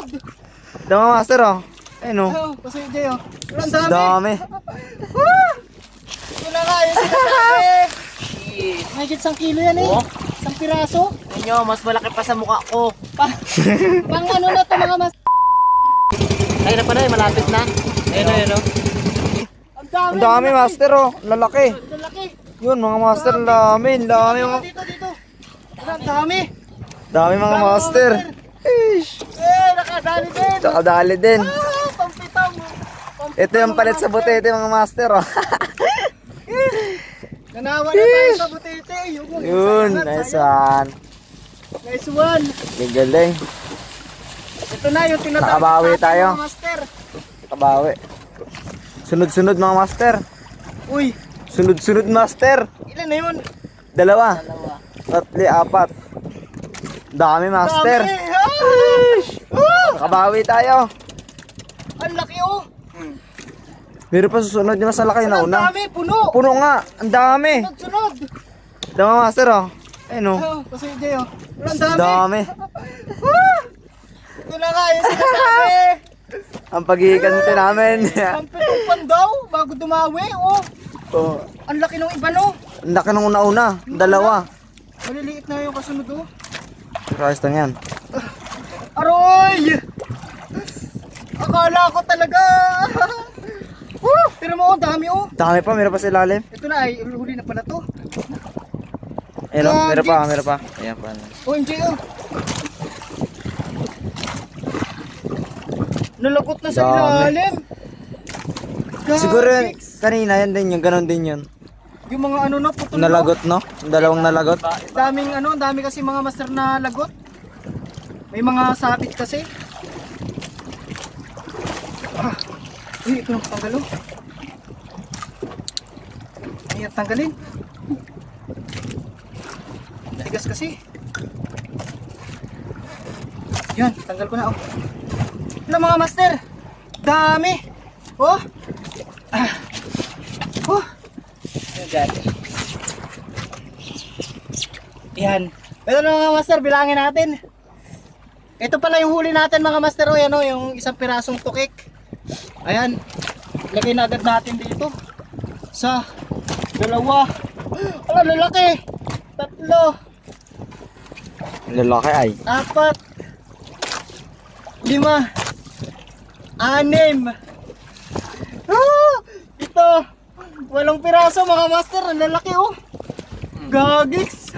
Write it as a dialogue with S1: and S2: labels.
S1: Sunod.
S2: Ito mga master oh. Ayun oh.
S1: Oh, kasi Jay oh. Ang
S2: Dami.
S1: dami. Ito na nga yung sinasabi. May 1 kilo yan eh.
S3: Oo.
S1: 1 piraso.
S3: Inyo, mas malaki pa sa mukha ko.
S1: Pang ano na to mga mas.
S3: Ay na pala, malapit na. Ayun.
S1: Ang dami.
S2: Ang dami master oh. Lalaki.
S1: Ang laki.
S2: Yun mga master. Dami. Dami mga.
S1: Dito. Ang dami.
S2: Dami mga master.
S1: Nakadali din.
S2: Nakadali din.
S1: Pampitang.
S2: Ito yung palit sa butete mga master oh.
S1: Nanawa na tayo sa butete.
S2: Yun. Nice one.
S1: Nice one.
S2: Galing.
S1: Ito na yung tinatawag
S2: Nakabawi
S1: natin,
S2: tayo.
S1: mga master.
S2: Kabawi. Sunod-sunod mga master.
S1: Uy,
S2: Sunod-sunod master.
S1: ilan na yun?
S2: 2. 3, 4. Dami master.
S1: Dami. Ah!
S2: Nakabawi tayo.
S1: Ang laki oh.
S2: Meron pa susunod yung mas laki na
S1: Ang
S2: una.
S1: dami, puno.
S2: Puno nga. Ang dami.
S1: Sunod.
S2: Ito mga master oh. Ayun oh.
S1: Oh, kasi Jay oh. Ang
S2: Ang
S1: dami.
S2: dami.
S1: Ito na nga yung sinasabi.
S2: Ang paghihiganti namin.
S1: Ang pitong daw bago dumawi oh.
S2: Oh,
S1: Ang laki ng iba no.
S2: ang laki nung una-una. 2.
S1: Maliliit na yung kasunod oh.
S2: Ayos lang yan.
S1: Aroy! Akala ko talaga. Pero mo, dami oh.
S2: Dami pa. Meron pa sa ilalim.
S1: Ito na ay huli na pala to.
S2: Ayun oh. Meron pa. Meron pa. Ayan pa.
S1: Oh, enjoy oh. Nalagot na sa
S2: Dami.
S1: ilalim.
S2: Siguro yun,
S1: Gagix.
S2: kanina yan din yun. Ganon din yun.
S1: Yung mga ano na putol.
S2: Nalagot no? Dalawang nalagot.
S1: Daming ano, dami kasi mga master na lagot. May mga sabit kasi. Uy, ito nang tanggal oh. Ayan, tanggalin. Tigas kasi. Yan, tanggal ko na oh. Ano mga master? Dami. Oh. Oh. Yan. Ito na mga master, bilangin natin. Ito pala yung huli natin mga master. O yan o, yung 1 pirasong tukik. Ayan. Lagay na agad natin dito. Sa 2. Wala, lalaki. 3.
S2: Lalaki ay.
S1: 4. 5. 6. Ito. 8 piraso mga master. Ang lalaki oh. Gagix.